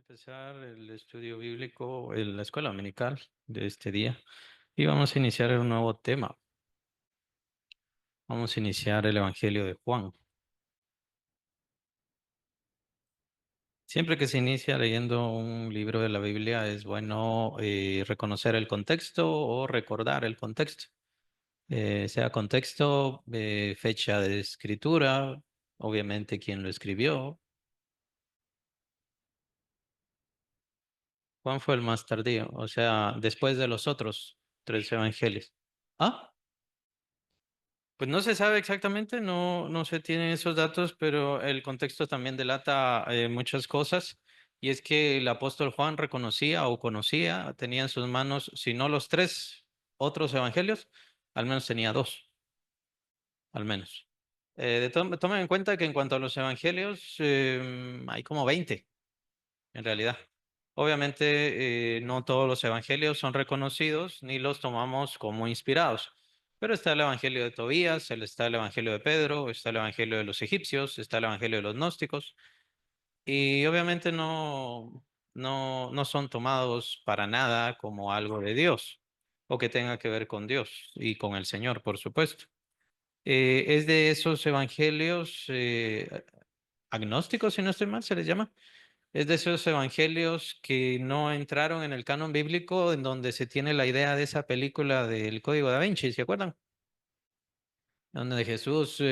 empezar el estudio bíblico en la escuela dominical de este día y vamos a iniciar un nuevo tema. Vamos a iniciar el Evangelio de Juan. Siempre que se inicia leyendo un libro de la Biblia es bueno reconocer el contexto o recordar el contexto. Sea contexto, fecha de escritura, obviamente quién lo escribió. Juan fue el más tardío, o sea, después de los otros tres evangelios. ¿Ah? Pues no se sabe exactamente, no se tienen esos datos, pero el contexto también delata muchas cosas. Y es que el apóstol Juan reconocía o conocía, tenía en sus manos, si no los tres otros evangelios, al menos tenía dos, al menos. Tomen en cuenta que en cuanto a los evangelios, hay como 20 en realidad. Obviamente, no todos los evangelios son reconocidos ni los tomamos como inspirados, pero está el evangelio de Tobías, está el evangelio de Pedro, está el evangelio de los egipcios, está el evangelio de los gnósticos, y obviamente no son tomados para nada como algo de Dios o que tenga que ver con Dios y con el Señor, por supuesto. Es de esos evangelios agnósticos, si no estoy mal, se les llama. Es de esos evangelios que no entraron en el canon bíblico, en donde se tiene la idea de esa película del Código Da Vinci, ¿se acuerdan? Donde Jesús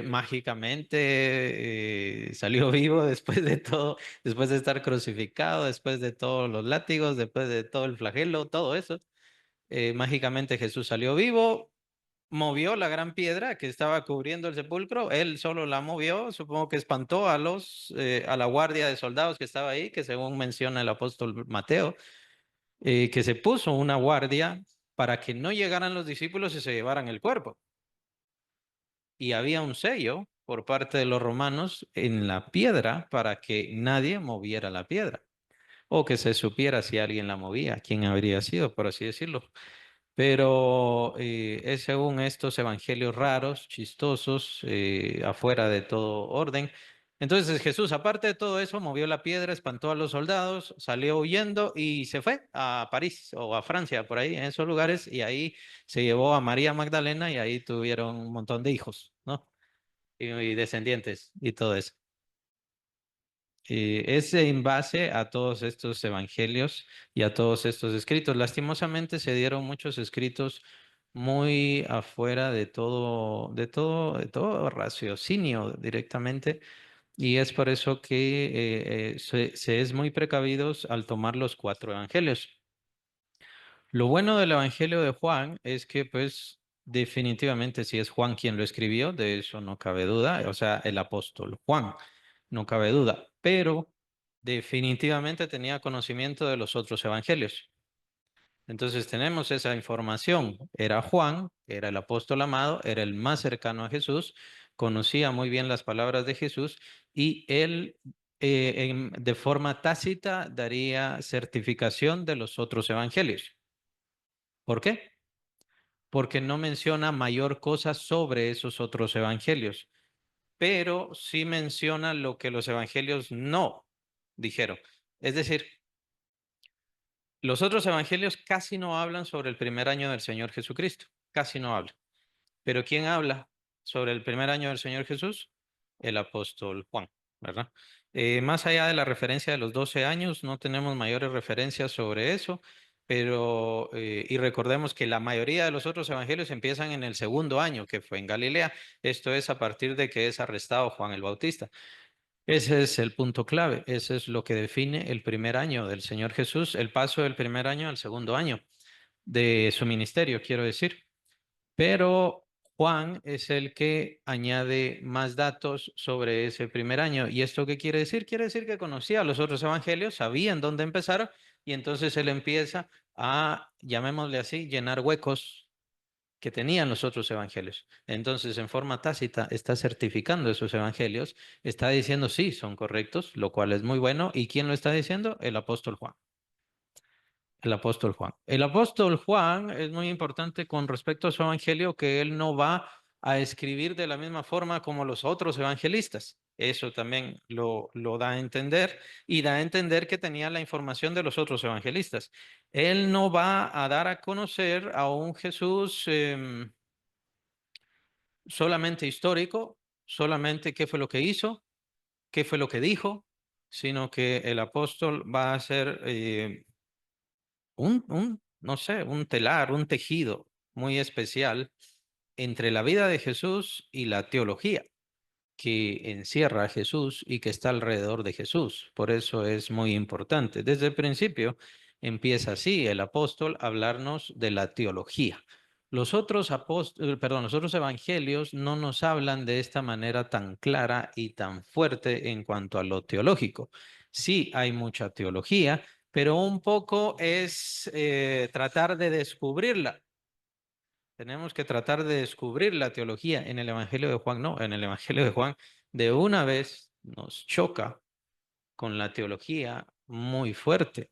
mágicamente salió vivo después de todo, después de estar crucificado, después de todos los látigos, después de todo el flagelo, todo eso. Mágicamente Jesús salió vivo, movió la gran piedra que estaba cubriendo el sepulcro, él solo la movió, supongo que espantó a la guardia de soldados que estaba ahí, que según menciona el apóstol Mateo, que se puso una guardia para que no llegaran los discípulos y se llevaran el cuerpo. Y había un sello por parte de los romanos en la piedra para que nadie moviera la piedra, o que se supiera si alguien la movía, quién habría sido, por así decirlo. Pero es según estos evangelios raros, chistosos, afuera de todo orden. Entonces Jesús, aparte de todo eso, movió la piedra, espantó a los soldados, salió huyendo y se fue a París o a Francia, por ahí, en esos lugares, y ahí se llevó a María Magdalena y ahí tuvieron un montón de hijos, ¿no? Y descendientes y todo eso. Es en base a todos estos evangelios y a todos estos escritos. Lastimosamente se dieron muchos escritos muy afuera de todo raciocinio directamente, y es por eso que se es muy precavidos al tomar los cuatro evangelios. Lo bueno del Evangelio de Juan es que, pues, definitivamente si es Juan quien lo escribió, de eso no cabe duda, o sea, el apóstol Juan, no cabe duda, pero definitivamente tenía conocimiento de los otros evangelios. Entonces tenemos esa información. Era Juan, era el apóstol amado, era el más cercano a Jesús, conocía muy bien las palabras de Jesús y él de forma tácita daría certificación de los otros evangelios. ¿Por qué? Porque no menciona mayor cosa sobre esos otros evangelios, pero sí menciona lo que los evangelios no dijeron. Es decir, los otros evangelios casi no hablan sobre el primer año del Señor Jesucristo, casi no hablan. Pero ¿quién habla sobre el primer año del Señor Jesús? El apóstol Juan, ¿verdad? Más allá de la referencia de los 12 años, no tenemos mayores referencias sobre eso, pero, y recordemos que la mayoría de los otros evangelios empiezan en el segundo año, que fue en Galilea, esto es a partir de que es arrestado Juan el Bautista. Ese es el punto clave, ese es lo que define el primer año del Señor Jesús, el paso del primer año al segundo año de su ministerio, quiero decir. Pero Juan es el que añade más datos sobre ese primer año. ¿Y esto qué quiere decir? Quiere decir que conocía los otros evangelios, sabía en dónde empezaron, y entonces él empieza a, llamémosle así, llenar huecos que tenían los otros evangelios. Entonces, en forma tácita, está certificando esos evangelios, está diciendo sí, son correctos, lo cual es muy bueno. ¿Y quién lo está diciendo? El apóstol Juan. El apóstol Juan. El apóstol Juan es muy importante con respecto a su evangelio, que él no va a escribir de la misma forma como los otros evangelistas. Eso también lo da a entender y da a entender que tenía la información de los otros evangelistas. Él no va a dar a conocer a un Jesús solamente histórico, solamente qué fue lo que hizo, qué fue lo que dijo, sino que el apóstol va a ser no sé, un telar, un tejido muy especial entre la vida de Jesús y la teología que encierra a Jesús y que está alrededor de Jesús. Por eso es muy importante. Desde el principio empieza así el apóstol a hablarnos de la teología. Los otros evangelios no nos hablan de esta manera tan clara y tan fuerte en cuanto a lo teológico. Sí, hay mucha teología, pero un poco es tratar de descubrirla. Tenemos que tratar de descubrir la teología. En el Evangelio de Juan, no, en el Evangelio de Juan, de una vez nos choca con la teología muy fuerte.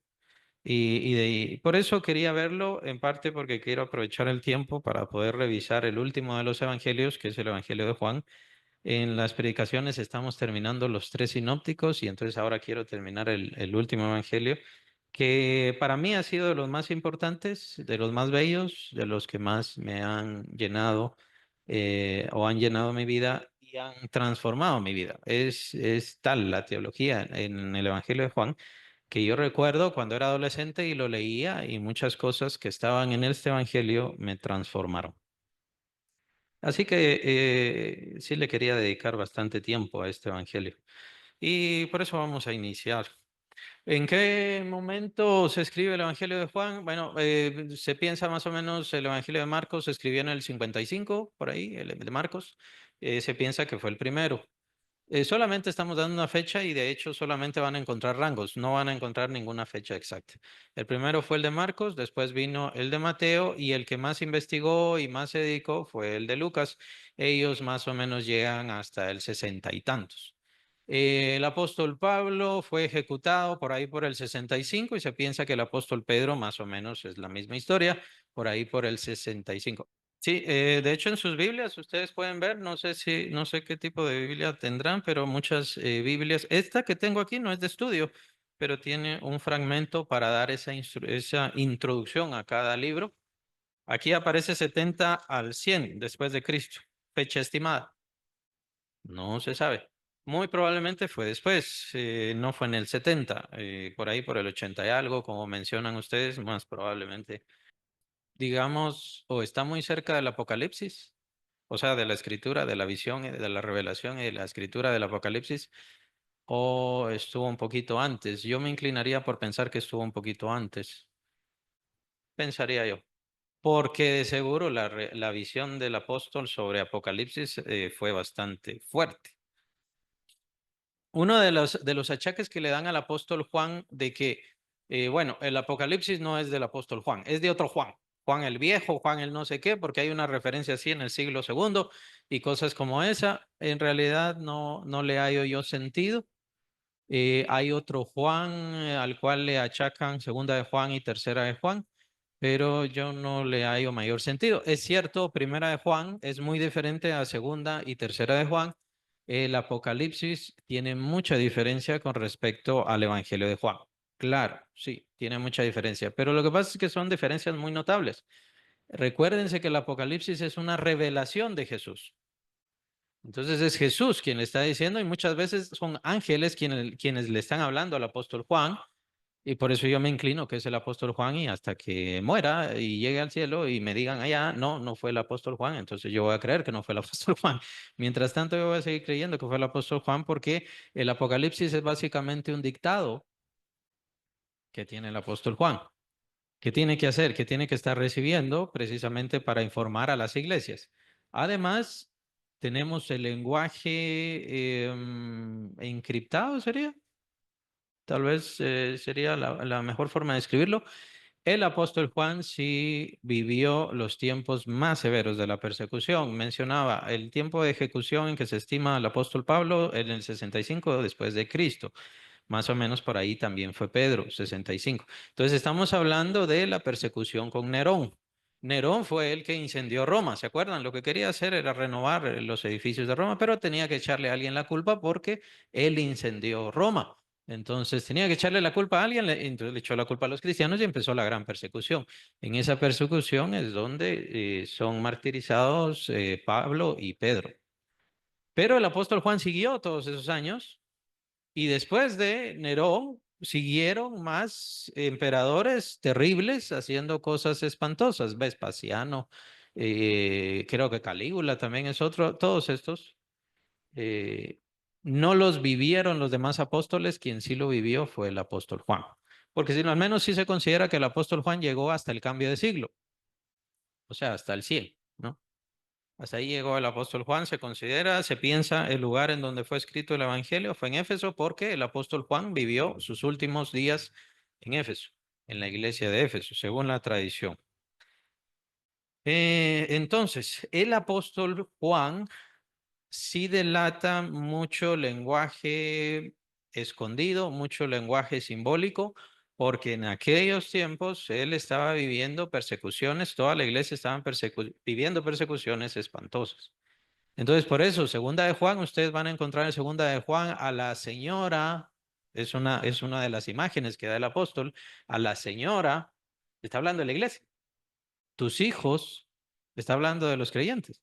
Y por eso quería verlo, en parte porque quiero aprovechar el tiempo para poder revisar el último de los evangelios, que es el Evangelio de Juan. En las predicaciones estamos terminando los tres sinópticos y entonces ahora quiero terminar el último evangelio, que para mí ha sido de los más importantes, de los más bellos, de los que más me han llenado o han llenado mi vida y han transformado mi vida. Es tal la teología en el Evangelio de Juan que yo recuerdo cuando era adolescente y lo leía y muchas cosas que estaban en este Evangelio me transformaron. Así que sí le quería dedicar bastante tiempo a este evangelio. Y por eso vamos a iniciar. ¿En qué momento se escribe el Evangelio de Juan? Bueno, se piensa más o menos el Evangelio de Marcos se escribió en el 55, por ahí, el de Marcos. Se piensa que fue el primero. Solamente estamos dando una fecha y de hecho solamente van a encontrar rangos, no van a encontrar ninguna fecha exacta. El primero fue el de Marcos, después vino el de Mateo y el que más investigó y más se dedicó fue el de Lucas. Ellos más o menos llegan hasta el sesenta y tantos. El apóstol Pablo fue ejecutado por ahí por el 65 y se piensa que el apóstol Pedro más o menos es la misma historia, por ahí por el 65. Sí, de hecho en sus Biblias ustedes pueden ver, no sé qué tipo de Biblia tendrán, pero muchas Biblias, esta que tengo aquí no es de estudio, pero tiene un fragmento para dar esa introducción a cada libro. Aquí aparece 70 al 100 después de Cristo, fecha estimada. No se sabe. Muy probablemente fue después, no fue en el 70, por ahí por el 80 y algo, como mencionan ustedes, más probablemente, digamos, o está muy cerca del Apocalipsis, o sea, de la escritura, de la visión, de la revelación y de la escritura del Apocalipsis, o estuvo un poquito antes. Yo me inclinaría por pensar que estuvo un poquito antes, pensaría yo, porque de seguro la visión del apóstol sobre Apocalipsis fue bastante fuerte. Uno de los achaques que le dan al apóstol Juan de que, bueno, el Apocalipsis no es del apóstol Juan, es de otro Juan. Juan el Viejo, Juan el no sé qué, porque hay una referencia así en el siglo segundo y cosas como esa. En realidad no le hallo yo sentido. Hay otro Juan al cual le achacan segunda de Juan y tercera de Juan, pero yo no le hallo mayor sentido. Es cierto, primera de Juan es muy diferente a segunda y tercera de Juan. El Apocalipsis tiene mucha diferencia con respecto al Evangelio de Juan. Claro, sí, tiene mucha diferencia, pero lo que pasa es que son diferencias muy notables. Recuérdense que el Apocalipsis es una revelación de Jesús. Entonces es Jesús quien le está diciendo y muchas veces son ángeles quienes le están hablando al apóstol Juan y por eso yo me inclino que es el apóstol Juan y hasta que muera y llegue al cielo y me digan allá, no fue el apóstol Juan, entonces yo voy a creer que no fue el apóstol Juan. Mientras tanto yo voy a seguir creyendo que fue el apóstol Juan porque el Apocalipsis es básicamente un dictado que tiene el apóstol Juan. ¿Qué tiene que hacer? ¿Qué tiene que estar recibiendo precisamente para informar a las iglesias? Además, tenemos el lenguaje encriptado, ¿sería? Tal vez sería la mejor forma de escribirlo. El apóstol Juan sí vivió los tiempos más severos de la persecución. Mencionaba el tiempo de ejecución en que se estima al apóstol Pablo en el 65 después de Cristo. Más o menos por ahí también fue Pedro, 65. Entonces estamos hablando de la persecución con Nerón. Nerón fue el que incendió Roma, ¿se acuerdan? Lo que quería hacer era renovar los edificios de Roma, pero tenía que echarle a alguien la culpa porque él incendió Roma. Entonces tenía que echarle la culpa a alguien, entonces le echó la culpa a los cristianos y empezó la gran persecución. En esa persecución es donde son martirizados Pablo y Pedro. Pero el apóstol Juan siguió todos esos años y después de Nerón siguieron más emperadores terribles haciendo cosas espantosas. Vespasiano, creo que Calígula también es otro. Todos estos eh, no los vivieron los demás apóstoles, quien sí lo vivió fue el apóstol Juan. Porque si no, al menos sí se considera que el apóstol Juan llegó hasta el cambio de siglo, o sea, hasta el 100, ¿no? Hasta ahí llegó el apóstol Juan, se considera, se piensa el lugar en donde fue escrito el Evangelio fue en Éfeso porque el apóstol Juan vivió sus últimos días en Éfeso, en la iglesia de Éfeso, según la tradición. Entonces, el apóstol Juan sí delata mucho lenguaje escondido, mucho lenguaje simbólico, porque en aquellos tiempos él estaba viviendo persecuciones, toda la iglesia estaba viviendo persecuciones espantosas. Entonces, por eso, segunda de Juan, ustedes van a encontrar en segunda de Juan a la señora, es una de las imágenes que da el apóstol, a la señora, está hablando de la iglesia, tus hijos, está hablando de los creyentes.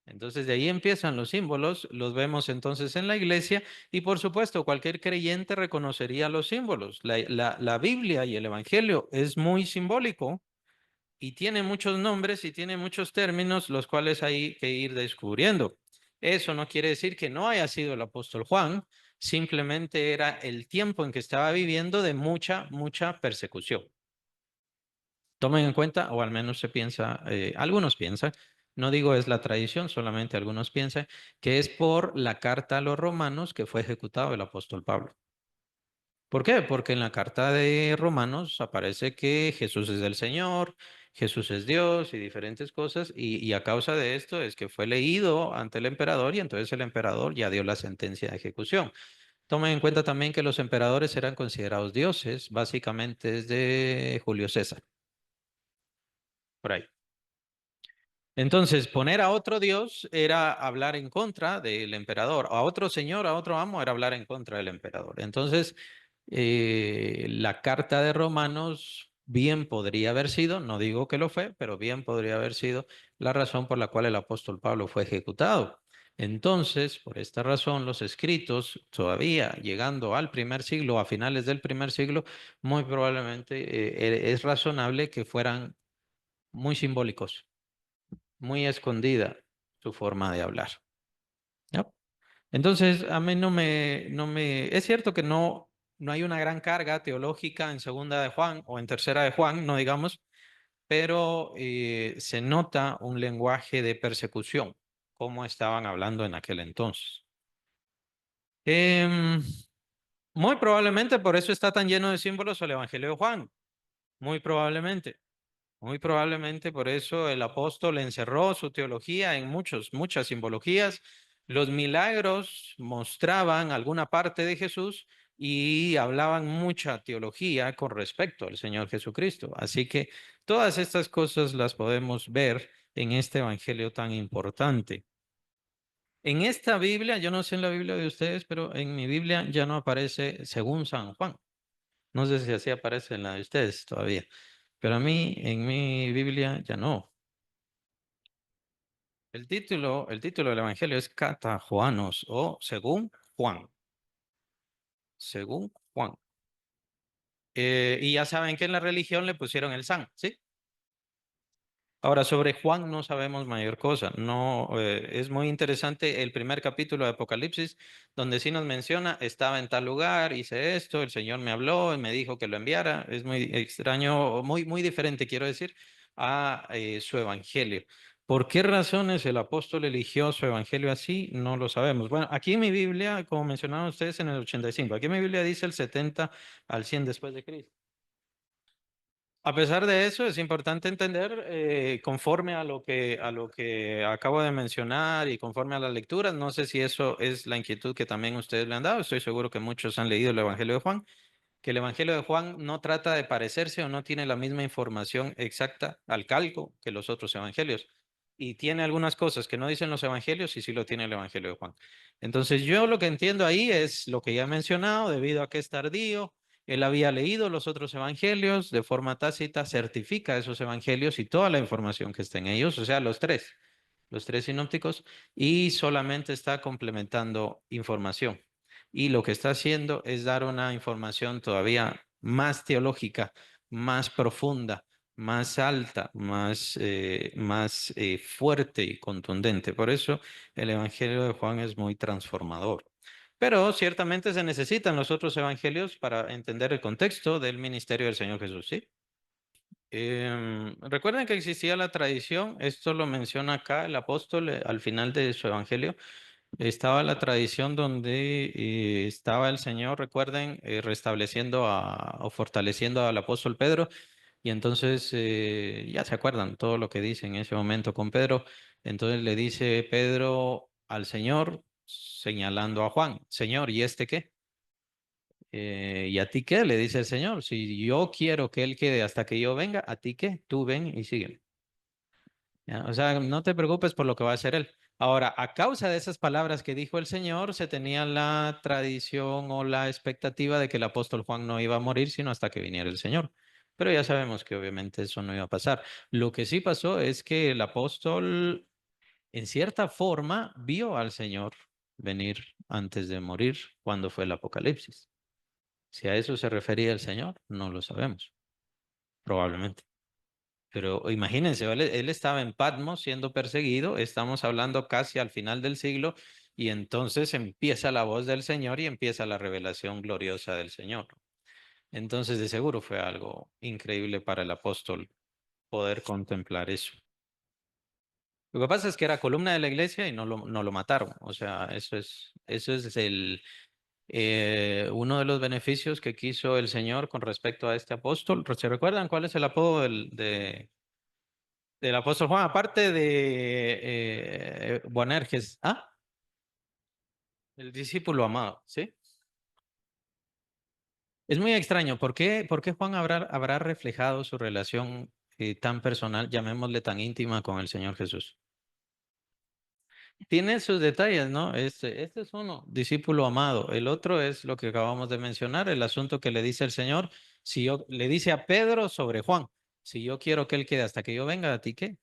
Entonces, de ahí empiezan los símbolos, los vemos entonces en la iglesia y por supuesto, cualquier creyente reconocería los símbolos. La Biblia y el Evangelio es muy simbólico y tiene muchos nombres y tiene muchos términos los cuales hay que ir descubriendo. Eso no quiere decir que no haya sido el apóstol Juan, simplemente era el tiempo en que estaba viviendo de mucha, mucha persecución. Tomen en cuenta, o al menos se piensa, algunos piensan, no digo es la tradición, solamente algunos piensan, que es por la carta a los romanos que fue ejecutado el apóstol Pablo. ¿Por qué? Porque en la carta de Romanos aparece que Jesús es el Señor, Jesús es Dios y diferentes cosas, y a causa de esto es que fue leído ante el emperador y entonces el emperador ya dio la sentencia de ejecución. Tomen en cuenta también que los emperadores eran considerados dioses, básicamente desde Julio César, por ahí. Entonces, poner a otro dios era hablar en contra del emperador, a otro señor, a otro amo, era hablar en contra del emperador. Entonces, la carta de Romanos bien podría haber sido, no digo que lo fue, pero bien podría haber sido la razón por la cual el apóstol Pablo fue ejecutado. Entonces, por esta razón, los escritos, todavía llegando al primer siglo, a finales del primer siglo, muy probablemente es razonable que fueran muy simbólicos, muy escondida su forma de hablar. ¿Ya? Entonces, a mí es cierto que no hay una gran carga teológica en segunda de Juan o en tercera de Juan, no digamos, pero se nota un lenguaje de persecución, como estaban hablando en aquel entonces. Em, Muy probablemente por eso está tan lleno de símbolos el Evangelio de Juan, muy probablemente. Muy probablemente por eso el apóstol encerró su teología en muchas simbologías. Los milagros mostraban alguna parte de Jesús y hablaban mucha teología con respecto al Señor Jesucristo. Así que todas estas cosas las podemos ver en este evangelio tan importante. En esta Biblia, yo no sé en la Biblia de ustedes, pero en mi Biblia ya no aparece según San Juan. No sé si así aparece en la de ustedes todavía. Pero a mí, en mi Biblia, ya no. El título del Evangelio es Cata Juanos o según Juan. Según Juan. Y ya saben que en la religión le pusieron el san, ¿sí? Ahora, sobre Juan no sabemos mayor cosa. No, es muy interesante el primer capítulo de Apocalipsis, donde sí nos menciona, estaba en tal lugar, hice esto, el Señor me habló y me dijo que lo enviara. Es muy extraño, muy diferente, quiero decir, a su evangelio. ¿Por qué razones el apóstol eligió su evangelio así? No lo sabemos. Bueno, aquí en mi Biblia, como mencionaron ustedes en el 85, aquí en mi Biblia dice el 70 al 100 después de Cristo. A pesar de eso, es importante entender, conforme a lo que acabo de mencionar y conforme a las lecturas, no sé si eso es la inquietud que también ustedes le han dado, estoy seguro que muchos han leído el Evangelio de Juan, que el Evangelio de Juan no trata de parecerse o no tiene la misma información exacta al calco que los otros evangelios. Y tiene algunas cosas que no dicen los evangelios y sí lo tiene el Evangelio de Juan. Entonces yo lo que entiendo ahí es lo que ya he mencionado, debido a que es tardío, él había leído los otros evangelios de forma tácita, certifica esos evangelios y toda la información que está en ellos, o sea, los tres sinópticos, y solamente está complementando información. Y lo que está haciendo es dar una información todavía más teológica, más profunda, más alta, más fuerte y contundente. Por eso el Evangelio de Juan es muy transformador. Pero ciertamente se necesitan los otros evangelios para entender el contexto del ministerio del Señor Jesús, ¿sí? Recuerden que existía la tradición, esto lo menciona acá el apóstol al final de su evangelio, estaba la tradición donde estaba el Señor, recuerden, restableciendo o fortaleciendo al apóstol Pedro, y entonces ya se acuerdan todo lo que dice en ese momento con Pedro, entonces le dice Pedro al Señor, señalando a Juan, Señor, ¿y este qué? ¿Y a ti qué? Le dice el Señor. Si yo quiero que Él quede hasta que yo venga, ¿a ti qué? Tú ven y sígueme. ¿Ya? O sea, no te preocupes por lo que va a hacer Él. Ahora, a causa de esas palabras que dijo el Señor, se tenía la tradición o la expectativa de que el apóstol Juan no iba a morir sino hasta que viniera el Señor. Pero ya sabemos que obviamente eso no iba a pasar. Lo que sí pasó es que el apóstol, en cierta forma, vio al Señor venir antes de morir cuando fue el Apocalipsis. Si a eso se refería el Señor, no lo sabemos, probablemente. Pero imagínense, él estaba en Patmos siendo perseguido, estamos hablando casi al final del siglo, y entonces empieza la voz del Señor y empieza la revelación gloriosa del Señor. Entonces, de seguro fue algo increíble para el apóstol poder contemplar eso. Lo que pasa es que era columna de la iglesia y no lo mataron. O sea, eso es uno de los beneficios que quiso el Señor con respecto a este apóstol. ¿Se recuerdan cuál es el apodo del apóstol Juan? Aparte de Boanerges. Ah, el discípulo amado, ¿sí? Es muy extraño. ¿Por qué Juan habrá reflejado su relación tan personal, llamémosle tan íntima con el Señor Jesús? Tiene sus detalles, ¿no? Este es uno, discípulo amado. El otro es lo que acabamos de mencionar, el asunto que le dice el Señor, si yo le dice a Pedro sobre Juan, si yo quiero que él quede hasta que yo venga, ¿a ti qué?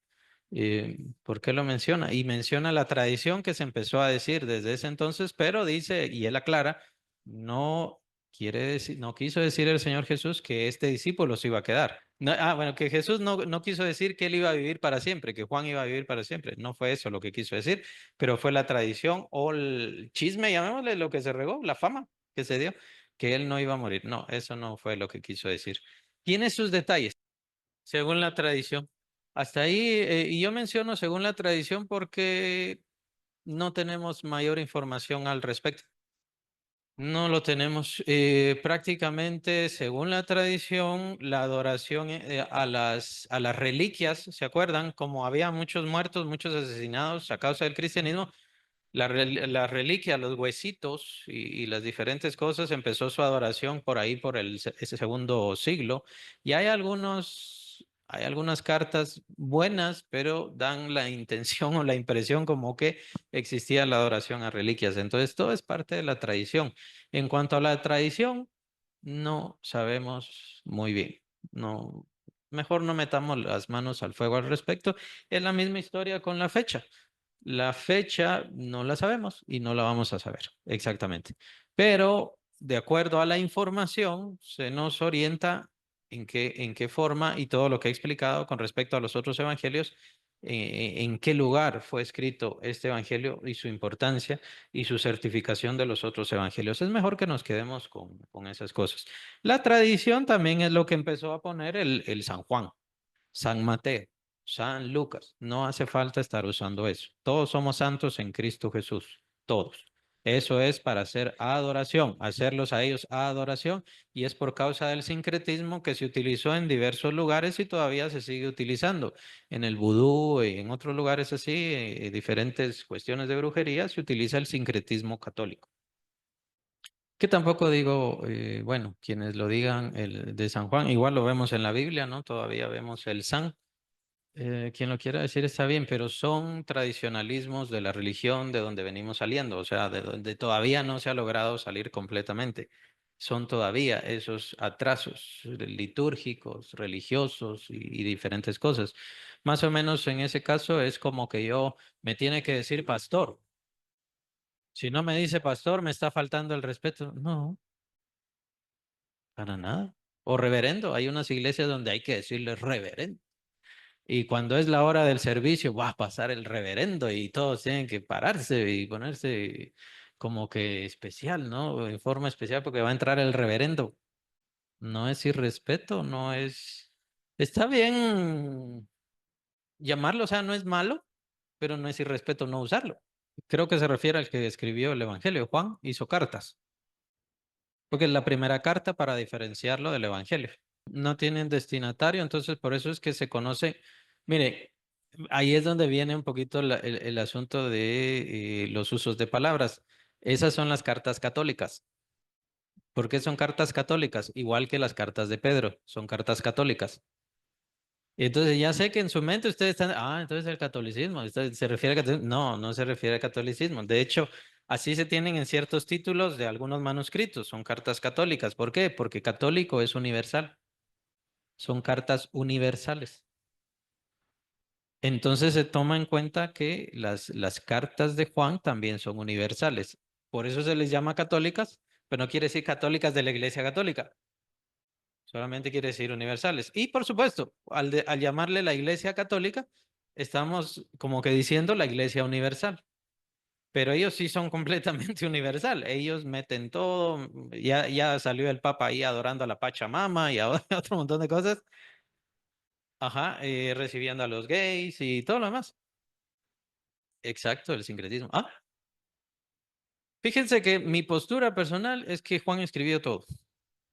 ¿Por qué lo menciona? Y menciona la tradición que se empezó a decir desde ese entonces, pero dice, y él aclara, no quiere decir, no quiso decir el Señor Jesús que este discípulo se iba a quedar. Bueno, que Jesús no quiso decir que él iba a vivir para siempre, que Juan iba a vivir para siempre. No fue eso lo que quiso decir, pero fue la tradición o el chisme, llamémosle lo que se regó, la fama que se dio, que él no iba a morir. No, eso no fue lo que quiso decir. Tiene sus detalles según la tradición. Hasta ahí, y yo menciono según la tradición porque no tenemos mayor información al respecto. No lo tenemos. Prácticamente, según la tradición, la adoración a las reliquias, ¿se acuerdan? Como había muchos muertos, muchos asesinados a causa del cristianismo, la reliquia, los huesitos y las diferentes cosas, empezó su adoración por ahí, por ese segundo siglo. Y hay algunas cartas buenas, pero dan la intención o la impresión como que existía la adoración a reliquias. Entonces, todo es parte de la tradición. En cuanto a la tradición, no sabemos muy bien. No, mejor no metamos las manos al fuego al respecto. Es la misma historia con la fecha. La fecha no la sabemos y no la vamos a saber exactamente. Pero de acuerdo a la información, se nos orienta en qué forma y todo lo que he explicado con respecto a los otros evangelios, en qué lugar fue escrito este evangelio y su importancia y su certificación de los otros evangelios. Es mejor que nos quedemos con esas cosas. La tradición también es lo que empezó a poner el San Juan. San Mateo, San Lucas. No hace falta estar usando eso. Todos somos santos en Cristo Jesús. Todos. Eso es para hacer adoración, hacerlos a ellos adoración, y es por causa del sincretismo que se utilizó en diversos lugares y todavía se sigue utilizando. En el vudú y en otros lugares así, diferentes cuestiones de brujería, se utiliza el sincretismo católico. Que tampoco digo, bueno, quienes lo digan el de San Juan, igual lo vemos en la Biblia, ¿no? Todavía vemos el San. Quien lo quiera decir está bien, pero son tradicionalismos de la religión de donde venimos saliendo, o sea, de donde todavía no se ha logrado salir completamente. Son todavía esos atrasos litúrgicos, religiosos y diferentes cosas. Más o menos en ese caso es como que yo me tiene que decir pastor. Si no me dice pastor, me está faltando el respeto. No, para nada. O reverendo. Hay unas iglesias donde hay que decirle reverendo. Y cuando es la hora del servicio, va a pasar el reverendo y todos tienen que pararse y ponerse como que especial, ¿no? En forma especial porque va a entrar el reverendo. No es irrespeto, no es... Está bien llamarlo, o sea, no es malo, pero no es irrespeto no usarlo. Creo que se refiere al que escribió el Evangelio. Juan hizo cartas, porque es la primera carta para diferenciarlo del Evangelio. No tienen destinatario, entonces por eso es que se conoce, mire, ahí es donde viene un poquito el asunto de los usos de palabras. Esas son las cartas católicas. ¿Por qué son cartas católicas? Igual que las cartas de Pedro, son cartas católicas. Y entonces ya sé que en su mente ustedes están, entonces el catolicismo, se refiere al catolicismo. No, no se refiere al catolicismo. De hecho, así se tienen en ciertos títulos de algunos manuscritos, son cartas católicas. ¿Por qué? Porque católico es universal, son cartas universales. Entonces se toma en cuenta que las cartas de Juan también son universales. Por eso se les llama católicas, pero no quiere decir católicas de la Iglesia Católica, solamente quiere decir universales. Y por supuesto, al llamarle la Iglesia Católica, estamos como que diciendo la Iglesia Universal. Pero ellos sí son completamente universal. Ellos meten todo. Ya salió el Papa ahí adorando a la Pachamama y a otro montón de cosas. Ajá, recibiendo a los gays y todo lo demás. Exacto, el sincretismo. Fíjense que mi postura personal es que Juan escribió todo.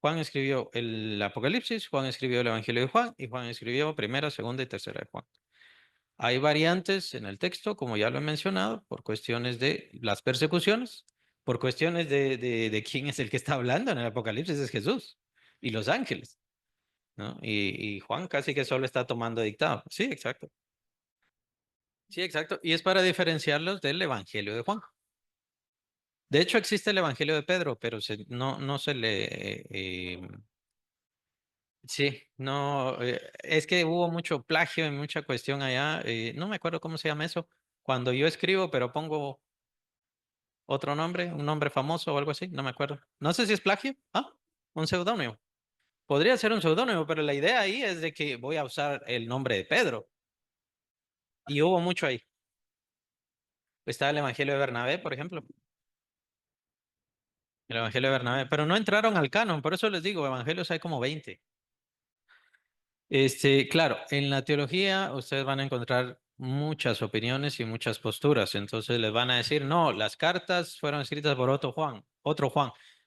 Juan escribió el Apocalipsis, Juan escribió el Evangelio de Juan y Juan escribió primera, segunda y tercera de Juan. Hay variantes en el texto, como ya lo he mencionado, por cuestiones de las persecuciones, por cuestiones de quién es el que está hablando en el Apocalipsis, es Jesús y los ángeles, ¿no? Y Juan casi que solo está tomando dictado. Sí, exacto. Sí, exacto. Y es para diferenciarlos del Evangelio de Juan. De hecho, existe el Evangelio de Pedro, pero no se le... sí, no, es que hubo mucho plagio y mucha cuestión allá. No me acuerdo cómo se llama eso. Cuando yo escribo, pero pongo otro nombre, un nombre famoso o algo así, no me acuerdo. No sé si es plagio. Un seudónimo. Podría ser un seudónimo, pero la idea ahí es de que voy a usar el nombre de Pedro. Y hubo mucho ahí. Está el Evangelio de Bernabé, por ejemplo. El Evangelio de Bernabé, pero no entraron al canon, por eso les digo, evangelios hay como 20. Claro, en la teología ustedes van a encontrar muchas opiniones y muchas posturas, entonces les van a decir, no, las cartas fueron escritas por otro Juan,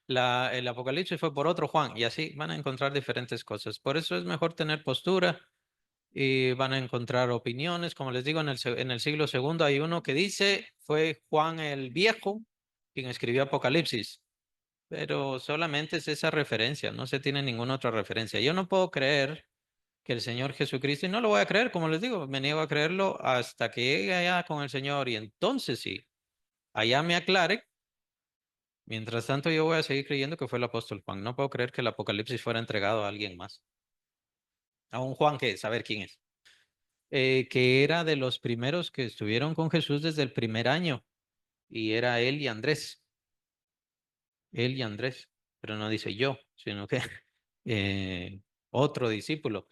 el Apocalipsis fue por otro Juan, y así van a encontrar diferentes cosas. Por eso es mejor tener postura y van a encontrar opiniones, como les digo, en el siglo segundo hay uno que dice, fue Juan el Viejo quien escribió Apocalipsis. Pero solamente es esa referencia, no se tiene ninguna otra referencia. Yo no puedo creer que el Señor Jesucristo, y no lo voy a creer, como les digo, me niego a creerlo hasta que llegue allá con el Señor y entonces sí, allá me aclare. Mientras tanto, yo voy a seguir creyendo que fue el apóstol Juan. No puedo creer que el Apocalipsis fuera entregado a alguien más. A un Juan que saber quién es. Que era de los primeros que estuvieron con Jesús desde el primer año. Y era él y Andrés. Él y Andrés. Pero no dice yo, sino que otro discípulo.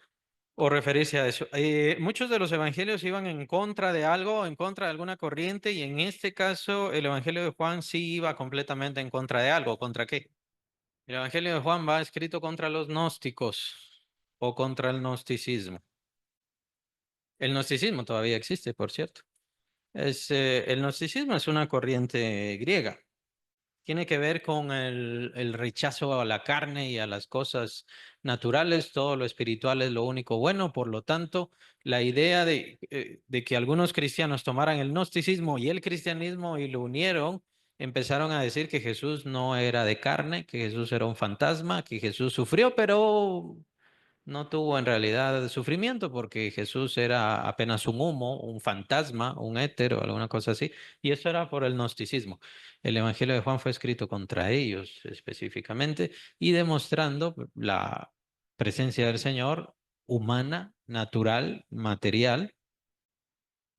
O referirse a eso. Muchos de los evangelios iban en contra de algo, en contra de alguna corriente, y en este caso el evangelio de Juan sí iba completamente en contra de algo. ¿Contra qué? El evangelio de Juan va escrito contra los gnósticos o contra el gnosticismo. El gnosticismo todavía existe, por cierto. El gnosticismo es una corriente griega. Tiene que ver con el rechazo a la carne y a las cosas naturales, todo lo espiritual es lo único bueno, por lo tanto, la idea de que algunos cristianos tomaran el gnosticismo y el cristianismo y lo unieron empezaron a decir que Jesús no era de carne, que Jesús era un fantasma, que Jesús sufrió, pero no tuvo en realidad sufrimiento porque Jesús era apenas un humo, un fantasma, un éter o alguna cosa así. Y eso era por el gnosticismo. El Evangelio de Juan fue escrito contra ellos específicamente y demostrando la presencia del Señor humana, natural, material.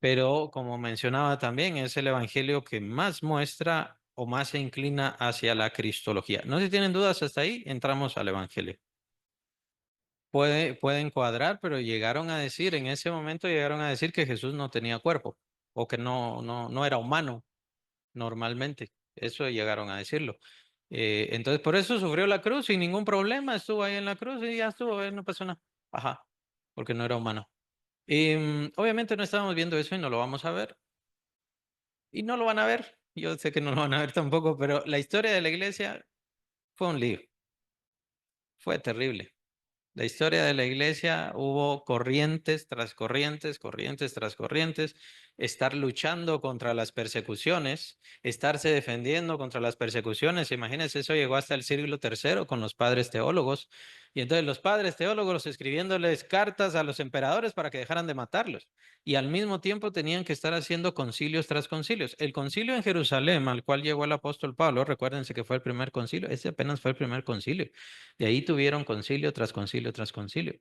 Pero como mencionaba también, es el Evangelio que más muestra o más se inclina hacia la cristología. No sé si tienen dudas hasta ahí, entramos al Evangelio. Pueden cuadrar, pero llegaron a decir, en ese momento llegaron a decir que Jesús no tenía cuerpo o que no era humano normalmente. Eso llegaron a decirlo. Entonces, por eso sufrió la cruz sin ningún problema, estuvo ahí en la cruz y ya estuvo, no pasó nada. Ajá, porque no era humano. Y obviamente no estábamos viendo eso y no lo vamos a ver. Y no lo van a ver. Yo sé que no lo van a ver tampoco, pero la historia de la iglesia fue un lío, fue terrible. La historia de la iglesia hubo corrientes tras corrientes, corrientes tras corrientes, estar luchando contra las persecuciones, estarse defendiendo contra las persecuciones. Imagínense, eso llegó hasta el siglo tercero con los padres teólogos. Y entonces los padres teólogos escribiéndoles cartas a los emperadores para que dejaran de matarlos. Y al mismo tiempo tenían que estar haciendo concilios tras concilios. El concilio en Jerusalén, al cual llegó el apóstol Pablo, recuérdense que fue el primer concilio, ese apenas fue el primer concilio. De ahí tuvieron concilio tras concilio tras concilio.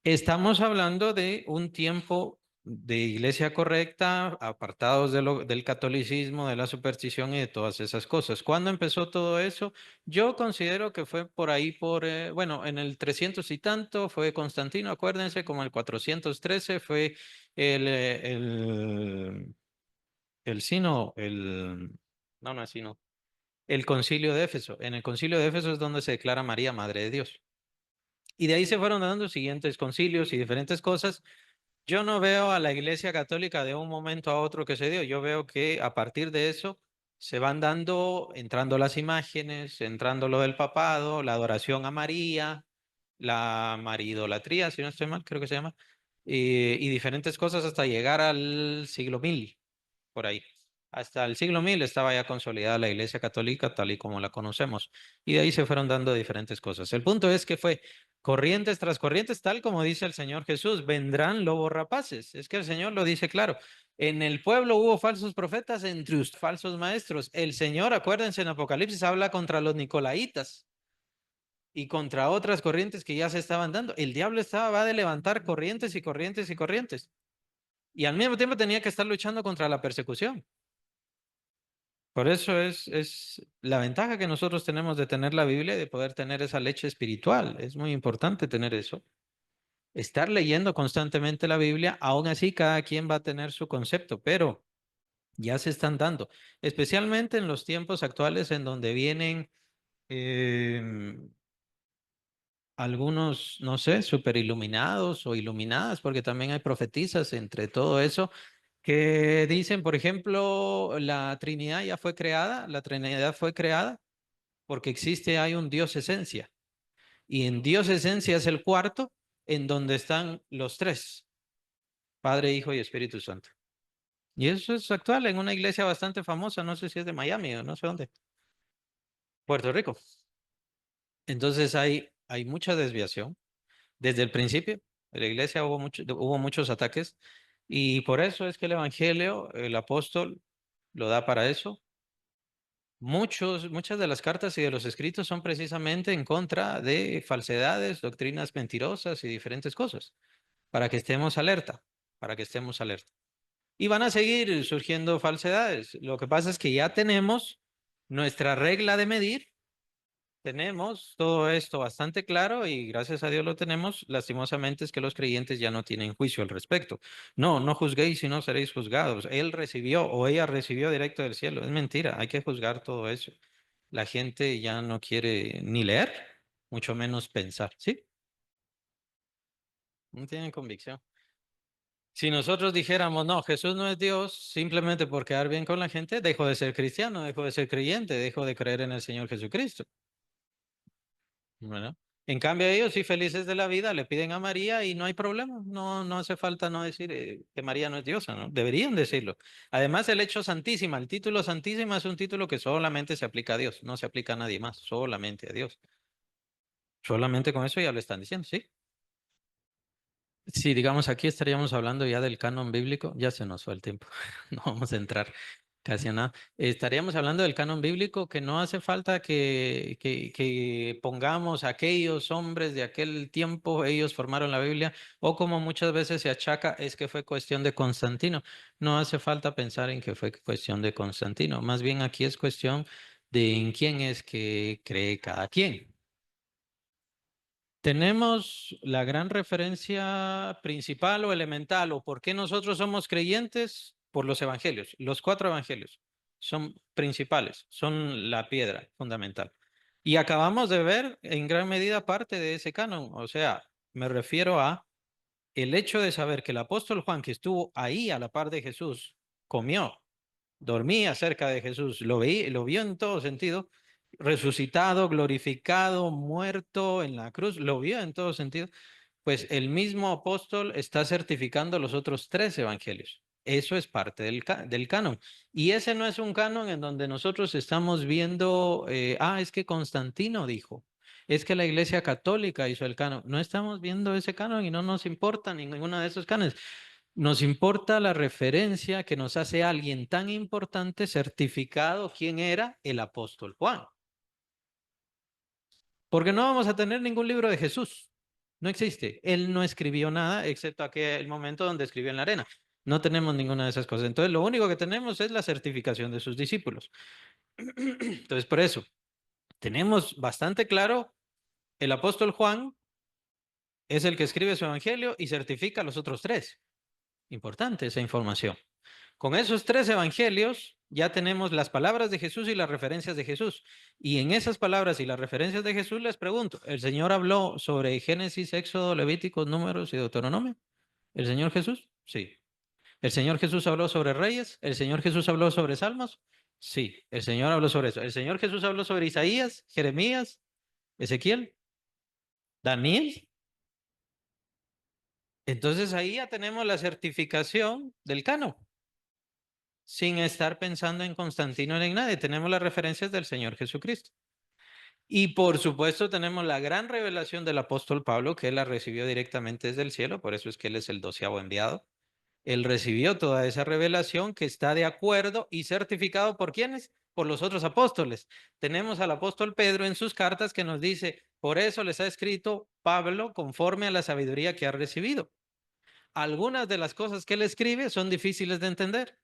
Estamos hablando de un tiempo de iglesia correcta, apartados del catolicismo, de la superstición y de todas esas cosas. ¿Cuándo empezó todo eso? Yo considero que fue por ahí, bueno, en el 300 y tanto fue Constantino, acuérdense, como el 413 fue el, eh, el, el sino, no es sino, el concilio de Éfeso. En el concilio de Éfeso es donde se declara María Madre de Dios. Y de ahí se fueron dando siguientes concilios y diferentes cosas. Yo no veo a la Iglesia Católica de un momento a otro que se dio. Yo veo que a partir de eso se van dando, entrando las imágenes, entrando lo del papado, la adoración a María, la maridolatría, si no estoy mal, creo que se llama, y diferentes cosas hasta llegar al siglo 1000 por ahí. Hasta el siglo 1000 estaba ya consolidada la Iglesia Católica tal y como la conocemos. Y de ahí se fueron dando diferentes cosas. El punto es que fue corrientes tras corrientes, tal como dice el Señor Jesús, vendrán lobos rapaces. Es que el Señor lo dice claro. En el pueblo hubo falsos profetas, entre falsos maestros. El Señor, acuérdense, en Apocalipsis habla contra los nicolaitas y contra otras corrientes que ya se estaban dando. El diablo va de levantar corrientes y corrientes y corrientes. Y al mismo tiempo tenía que estar luchando contra la persecución. Por eso es la ventaja que nosotros tenemos de tener la Biblia y de poder tener esa leche espiritual. Es muy importante tener eso. Estar leyendo constantemente la Biblia, aún así cada quien va a tener su concepto, pero ya se están dando, especialmente en los tiempos actuales en donde vienen algunos, no sé, super iluminados o iluminadas, porque también hay profetisas entre todo eso que dicen, por ejemplo, la Trinidad ya fue creada, la Trinidad fue creada porque existe, hay un Dios esencia. Y en Dios esencia es el cuarto en donde están los tres, Padre, Hijo y Espíritu Santo. Y eso es actual en una iglesia bastante famosa, no sé si es de Miami o no sé dónde, Puerto Rico. Entonces hay mucha desviación. Desde el principio, en la iglesia hubo muchos ataques y por eso es que el Evangelio, el apóstol, lo da para eso. Muchas de las cartas y de los escritos son precisamente en contra de falsedades, doctrinas mentirosas y diferentes cosas, para que estemos alerta, para que estemos alerta. Y van a seguir surgiendo falsedades. Lo que pasa es que ya tenemos nuestra regla de medir, tenemos todo esto bastante claro y gracias a Dios lo tenemos. Lastimosamente es que los creyentes ya no tienen juicio al respecto. No, no juzguéis si no seréis juzgados. Él recibió o ella recibió directo del cielo. Es mentira, hay que juzgar todo eso. La gente ya no quiere ni leer, mucho menos pensar, ¿sí? No tienen convicción. Si nosotros dijéramos, no, Jesús no es Dios, simplemente por quedar bien con la gente, dejo de ser cristiano, dejo de ser creyente, dejo de creer en el Señor Jesucristo. Bueno. En cambio, ellos sí felices de la vida le piden a María y no hay problema. No, no hace falta no decir que María no es diosa, ¿no? Deberían decirlo. Además, el hecho santísima, el título santísima es un título que solamente se aplica a Dios, no se aplica a nadie más, solamente a Dios. Solamente con eso ya lo están diciendo, ¿sí? Sí, digamos, aquí estaríamos hablando ya del canon bíblico, ya se nos fue el tiempo, no vamos a entrar casi a nada. Estaríamos hablando del canon bíblico que no hace falta que pongamos a aquellos hombres de aquel tiempo, ellos formaron la Biblia, o como muchas veces se achaca, es que fue cuestión de Constantino. No hace falta pensar en que fue cuestión de Constantino, más bien aquí es cuestión de en quién es que cree cada quien. Tenemos la gran referencia principal o elemental, o por qué nosotros somos creyentes por los evangelios. Los cuatro evangelios son principales, son la piedra fundamental. Y acabamos de ver en gran medida parte de ese canon. O sea, me refiero a el hecho de saber que el apóstol Juan, que estuvo ahí a la par de Jesús, comió, dormía cerca de Jesús, lo vio en todo sentido, resucitado, glorificado, muerto en la cruz, lo vio en todo sentido, pues el mismo apóstol está certificando los otros tres evangelios. Eso es parte del canon. Y ese no es un canon en donde nosotros estamos viendo, es que Constantino dijo, es que la Iglesia Católica hizo el canon. No estamos viendo ese canon y no nos importa ninguno de esos cánones. Nos importa la referencia que nos hace alguien tan importante certificado quién era el apóstol Juan. Porque no vamos a tener ningún libro de Jesús. No existe. Él no escribió nada excepto aquel momento donde escribió en la arena. No tenemos ninguna de esas cosas. Entonces, lo único que tenemos es la certificación de sus discípulos. Entonces, por eso, tenemos bastante claro, el apóstol Juan es el que escribe su evangelio y certifica a los otros tres. Importante esa información. Con esos tres evangelios ya tenemos las palabras de Jesús y las referencias de Jesús. Y en esas palabras y las referencias de Jesús les pregunto, ¿el Señor habló sobre Génesis, Éxodo, Levíticos, Números y Deuteronomio? ¿El Señor Jesús? Sí. ¿El Señor Jesús habló sobre reyes? ¿El Señor Jesús habló sobre salmos? Sí, el Señor habló sobre eso. ¿El Señor Jesús habló sobre Isaías, Jeremías, Ezequiel, Daniel? Entonces ahí ya tenemos la certificación del canon, sin estar pensando en Constantino ni en nadie. Tenemos las referencias del Señor Jesucristo. Y por supuesto tenemos la gran revelación del apóstol Pablo, que él la recibió directamente desde el cielo, por eso es que él es el 12º enviado. Él recibió toda esa revelación que está de acuerdo y certificado por quiénes, por los otros apóstoles. Tenemos al apóstol Pedro en sus cartas que nos dice, por eso les ha escrito Pablo conforme a la sabiduría que ha recibido. Algunas de las cosas que él escribe son difíciles de entender,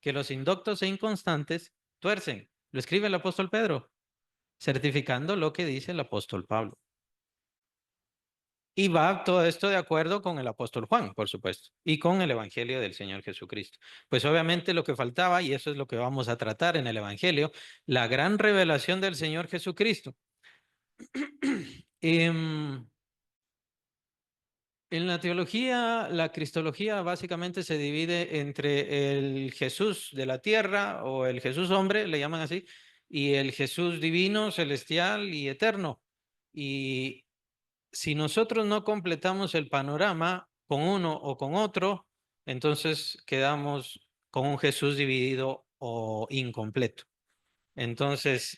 que los indoctos e inconstantes tuercen. Lo escribe el apóstol Pedro, certificando lo que dice el apóstol Pablo. Y va todo esto de acuerdo con el apóstol Juan, por supuesto, y con el Evangelio del Señor Jesucristo. Pues obviamente lo que faltaba, y eso es lo que vamos a tratar en el Evangelio, la gran revelación del Señor Jesucristo. Em, En la teología, la cristología básicamente se divide entre el Jesús de la tierra o el Jesús hombre, le llaman así, y el Jesús divino, celestial y eterno. Y si nosotros no completamos el panorama con uno o con otro, entonces quedamos con un Jesús dividido o incompleto. Entonces,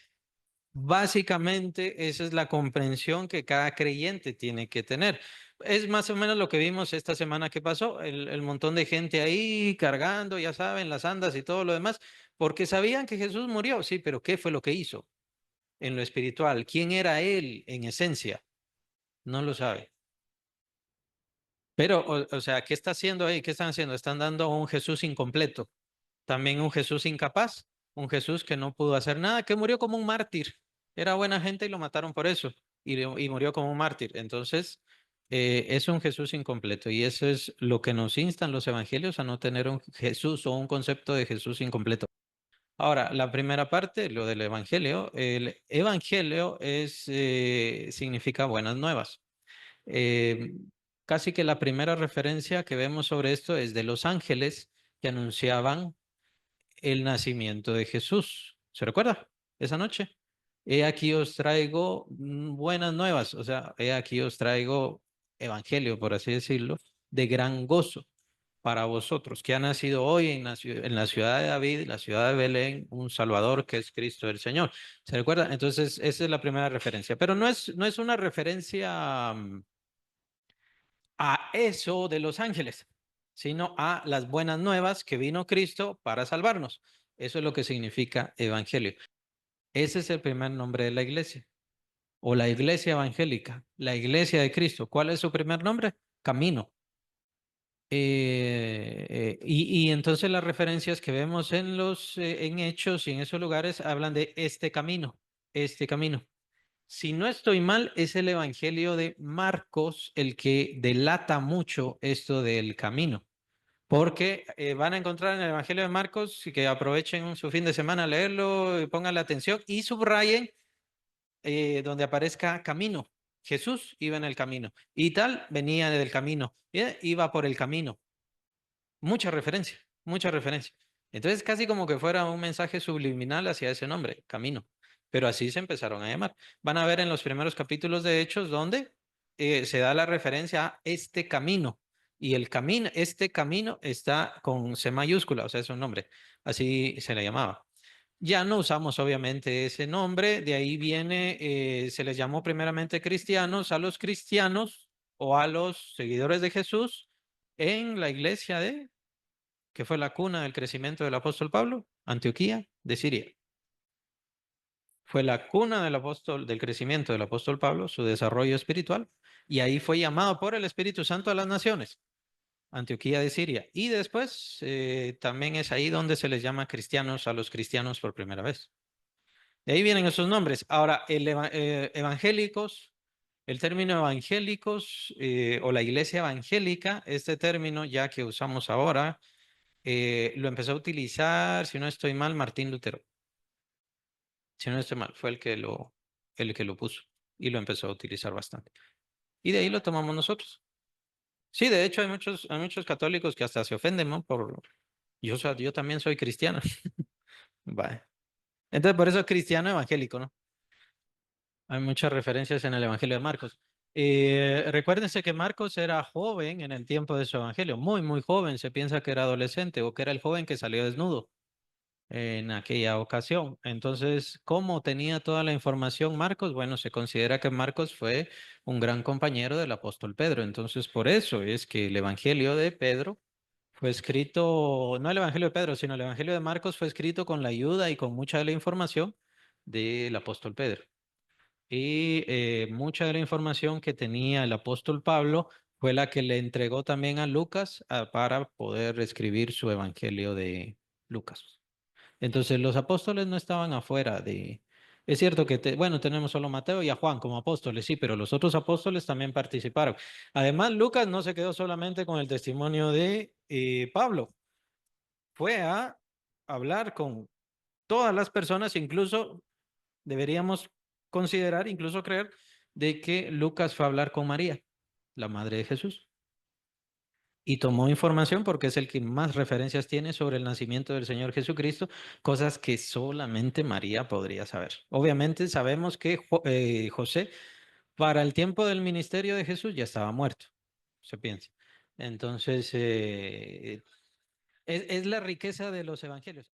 básicamente, esa es la comprensión que cada creyente tiene que tener. Es más o menos lo que vimos esta semana que pasó, el montón de gente ahí cargando, ya saben, las andas y todo lo demás, porque sabían que Jesús murió, sí, pero ¿qué fue lo que hizo en lo espiritual? ¿Quién era Él en esencia? No lo sabe. Pero, o sea, ¿qué está haciendo ahí? ¿Qué están haciendo? Están dando un Jesús incompleto, también un Jesús incapaz, un Jesús que no pudo hacer nada, que murió como un mártir. Era buena gente y lo mataron por eso, y murió como un mártir. Entonces, es un Jesús incompleto, y eso es lo que nos instan los evangelios a no tener un Jesús o un concepto de Jesús incompleto. Ahora, la primera parte, lo del evangelio, el evangelio significa buenas nuevas. Eh, Casi que la primera referencia que vemos sobre esto es de los ángeles que anunciaban el nacimiento de Jesús. ¿Se recuerda esa noche? he aquí os traigo buenas nuevas, o sea, he aquí os traigo evangelio, por así decirlo, de gran gozo para vosotros, que ha nacido hoy en la ciudad de David, la ciudad de Belén, un Salvador que es Cristo el Señor. ¿Se recuerda? Entonces, esa es la primera referencia, pero no es una referencia a eso de los ángeles, sino a las buenas nuevas que vino Cristo para salvarnos. Eso es lo que significa evangelio. Ese es el primer nombre de la iglesia, o la iglesia evangélica, la iglesia de Cristo. ¿Cuál es su primer nombre? Camino. Y entonces las referencias que vemos en Hechos y en esos lugares hablan de este camino, este camino. Si no estoy mal, es el Evangelio de Marcos el que delata mucho esto del camino, porque van a encontrar en el Evangelio de Marcos y que aprovechen su fin de semana a leerlo, y pongan la atención y subrayen donde aparezca camino. Jesús iba en el camino y tal venía del camino, iba por el camino. Mucha referencia, mucha referencia. Entonces, casi como que fuera un mensaje subliminal hacia ese nombre, camino. Pero así se empezaron a llamar. Van a ver en los primeros capítulos de Hechos donde se da la referencia a este camino. Y el camino, este camino está con C mayúscula, o sea, es un nombre. Así se le llamaba. Ya no usamos obviamente ese nombre, de ahí viene, se les llamó primeramente cristianos a los cristianos o a los seguidores de Jesús en la iglesia que fue la cuna del crecimiento del apóstol Pablo, Antioquía de Siria. Fue la cuna del crecimiento del apóstol Pablo, su desarrollo espiritual, y ahí fue llamado por el Espíritu Santo a las naciones, Antioquía de Siria. Y después también es ahí donde se les llama cristianos a los cristianos por primera vez. De ahí vienen esos nombres. Ahora, evangélicos, el término evangélicos o la iglesia evangélica, este término ya que usamos ahora, lo empezó a utilizar, si no estoy mal, Martín Lutero. Si no estoy mal, fue el que lo puso y lo empezó a utilizar bastante. Y de ahí lo tomamos nosotros. Sí, de hecho hay muchos católicos que hasta se ofenden, ¿no? Yo también soy cristiano. Vale. Entonces, por eso cristiano evangélico, ¿no? Hay muchas referencias en el Evangelio de Marcos. Recuérdense que Marcos era joven en el tiempo de su evangelio, muy, muy joven. Se piensa que era adolescente o que era el joven que salió desnudo en aquella ocasión. Entonces, ¿cómo tenía toda la información Marcos? Bueno, se considera que Marcos fue un gran compañero del apóstol Pedro. Entonces, por eso es que el Evangelio de Pedro fue escrito, no el Evangelio de Pedro, sino el Evangelio de Marcos fue escrito con la ayuda y con mucha de la información del apóstol Pedro. Y mucha de la información que tenía el apóstol Pablo fue la que le entregó también a Lucas para poder escribir su Evangelio de Lucas. Entonces los apóstoles no estaban afuera de... Es cierto que, bueno, tenemos solo Mateo y a Juan como apóstoles, sí, pero los otros apóstoles también participaron. Además, Lucas no se quedó solamente con el testimonio de Pablo, fue a hablar con todas las personas, incluso deberíamos considerar, incluso creer, de que Lucas fue a hablar con María, la madre de Jesús, y tomó información porque es el que más referencias tiene sobre el nacimiento del Señor Jesucristo, cosas que solamente María podría saber. Obviamente sabemos que José, para el tiempo del ministerio de Jesús, ya estaba muerto, se piensa. Entonces, es la riqueza de los evangelios.